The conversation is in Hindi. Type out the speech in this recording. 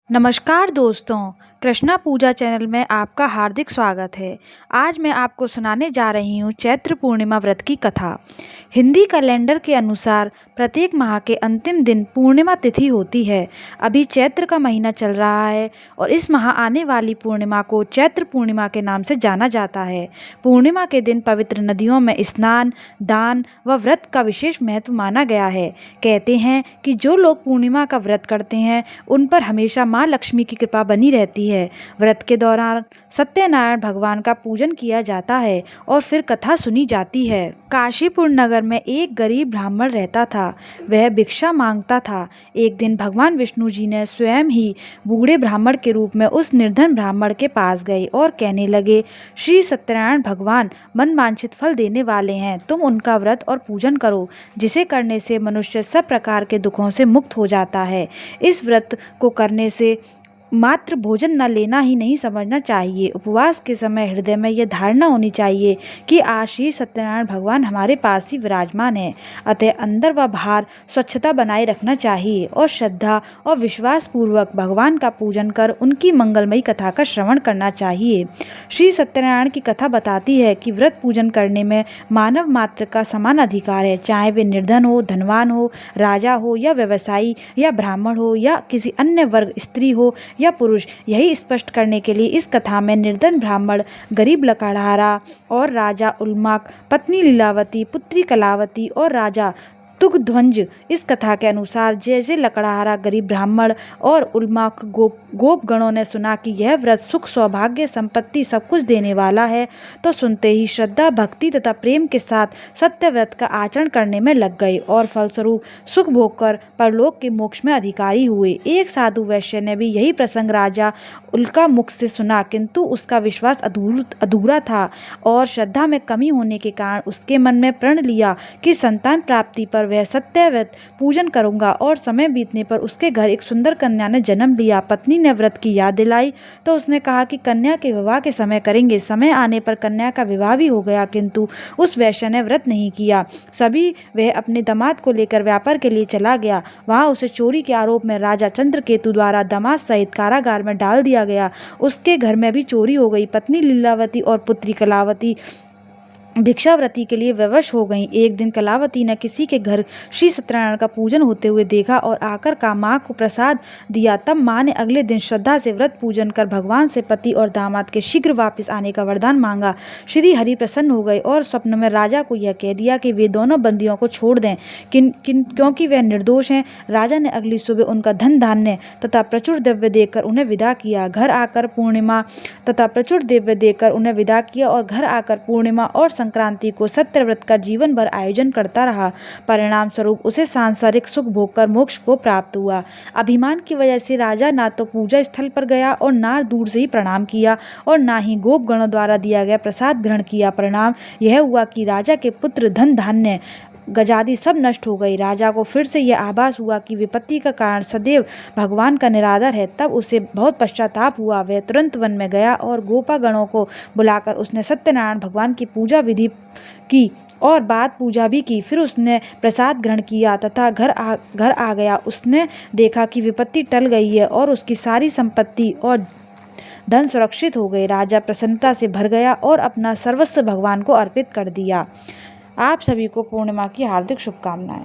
नमस्कार दोस्तों, कृष्णा पूजा चैनल में आपका हार्दिक स्वागत है। आज मैं आपको सुनाने जा रही हूँ चैत्र पूर्णिमा व्रत की कथा। हिंदी कैलेंडर के अनुसार प्रत्येक माह के अंतिम दिन पूर्णिमा तिथि होती है। अभी चैत्र का महीना चल रहा है और इस माह आने वाली पूर्णिमा को चैत्र पूर्णिमा के नाम से जाना जाता है। पूर्णिमा के दिन पवित्र नदियों में स्नान, दान व व्रत का विशेष महत्व माना गया है। कहते हैं कि जो लोग पूर्णिमा का व्रत करते हैं उन पर हमेशा माँ लक्ष्मी की कृपा बनी रहती है। व्रत के दौरान सत्यनारायण भगवान का पूजन किया जाता है और फिर कथा सुनी जाती है। काशीपुर नगर में एक गरीब ब्राह्मण रहता था। वह भिक्षा मांगता था। एक दिन भगवान विष्णु जी ने स्वयं ही बूढ़े ब्राह्मण के रूप में उस निर्धन ब्राह्मण के पास गए और कहने लगे, श्री सत्यनारायण भगवान मनवांछित फल देने वाले हैं। तुम उनका व्रत और पूजन करो, जिसे करने से मनुष्य सब प्रकार के दुखों से मुक्त हो जाता है। इस व्रत को करने से मात्र भोजन न लेना ही नहीं समझना चाहिए। उपवास के समय हृदय में यह धारणा होनी चाहिए कि आज श्री सत्यनारायण भगवान हमारे पास ही विराजमान है। अतः अंदर व बाहर स्वच्छता बनाए रखना चाहिए और श्रद्धा और विश्वास पूर्वक भगवान का पूजन कर उनकी मंगलमयी कथा का श्रवण करना चाहिए। श्री सत्यनारायण की कथा बताती है कि व्रत पूजन करने में मानव मात्र का समान अधिकार है, चाहे वे निर्धन हो, धनवान हो, राजा हो या व्यवसायी या ब्राह्मण हो या किसी अन्य वर्ग, स्त्री हो या पुरुष। यही स्पष्ट करने के लिए इस कथा में निर्धन ब्राह्मण, गरीब लकड़हारा और राजा उल्माक, पत्नी लीलावती, पुत्री कलावती और राजा तुगध्वज। इस कथा के अनुसार जैसे लकड़हारा गरीब ब्राह्मण और उल्माक गोप गणों ने सुना कि यह व्रत सुख, सौभाग्य, संपत्ति सब कुछ देने वाला है, तो सुनते ही श्रद्धा, भक्ति तथा प्रेम के साथ सत्य व्रत का आचरण करने में लग गए और फलस्वरूप सुख भोग कर परलोक के मोक्ष में अधिकारी हुए। एक साधु वैश्य ने भी यही प्रसंग राजा उल्का मुख से सुना, किंतु उसका विश्वास अधूरा था और श्रद्धा में कमी होने के कारण उसके मन में प्रण लिया कि संतान प्राप्ति पर वह सत्यव्रत पूजन करूंगा। और समय बीतने पर उसके घर एक सुंदर कन्या ने जन्म लिया। पत्नी ने व्रत की याद दिलाई तो उसने कहा कि कन्या के विवाह के समय करेंगे। समय आने पर कन्या का विवाह भी हो गया, किंतु उस वैश्य ने व्रत नहीं किया। सभी वह अपने दामाद को लेकर व्यापार के लिए चला गया। वहां उसे चोरी के आरोप में राजा चंद्रकेतु द्वारा दामाद सहित कारागार में डाल दिया गया। उसके घर में भी चोरी हो गई। पत्नी लीलावती और पुत्री कलावती भिक्षावृत्ति के लिए विवश हो गईं। एक दिन कलावती ने किसी के घर श्री सत्यनारायण का पूजन होते हुए देखा और आकर का माँ को प्रसाद दिया। तब माँ ने अगले दिन श्रद्धा से व्रत पूजन कर भगवान से पति और दामाद के शीघ्र वापस आने का वरदान मांगा। श्री हरि प्रसन्न हो गए और स्वप्न में राजा को यह कह दिया कि वे दोनों बंदियों को छोड़ दें, क्योंकि वे निर्दोष हैं। राजा ने अगली सुबह उनका धन धान्य तथा प्रचुर द्रव्य देकर उन्हें विदा किया। घर आकर पूर्णिमा और संक्रांति को सत्यव्रत का जीवन भर आयोजन करता रहा। परिणाम स्वरूप उसे सांसारिक सुख भोग कर मोक्ष को प्राप्त हुआ। अभिमान की वजह से राजा ना तो पूजा स्थल पर गया और ना दूर से ही प्रणाम किया और ना ही गोप गणों द्वारा दिया गया प्रसाद ग्रहण किया। परिणाम यह हुआ कि राजा के पुत्र, धन धान्य, गजादि सब नष्ट हो गई। राजा को फिर से यह आभास हुआ कि विपत्ति का कारण सदैव भगवान का निरादर है। तब उसे बहुत पश्चाताप हुआ। वह तुरंत वन में गया और गोपागणों को बुलाकर उसने सत्यनारायण भगवान की पूजा विधि की और बाद पूजा भी की। फिर उसने प्रसाद ग्रहण किया तथा घर आ गया। उसने देखा कि विपत्ति टल गई है और उसकी सारी संपत्ति और धन सुरक्षित हो गए। राजा प्रसन्नता से भर गया और अपना सर्वस्व भगवान को अर्पित कर दिया। आप सभी को पूर्णिमा की हार्दिक शुभकामनाएं।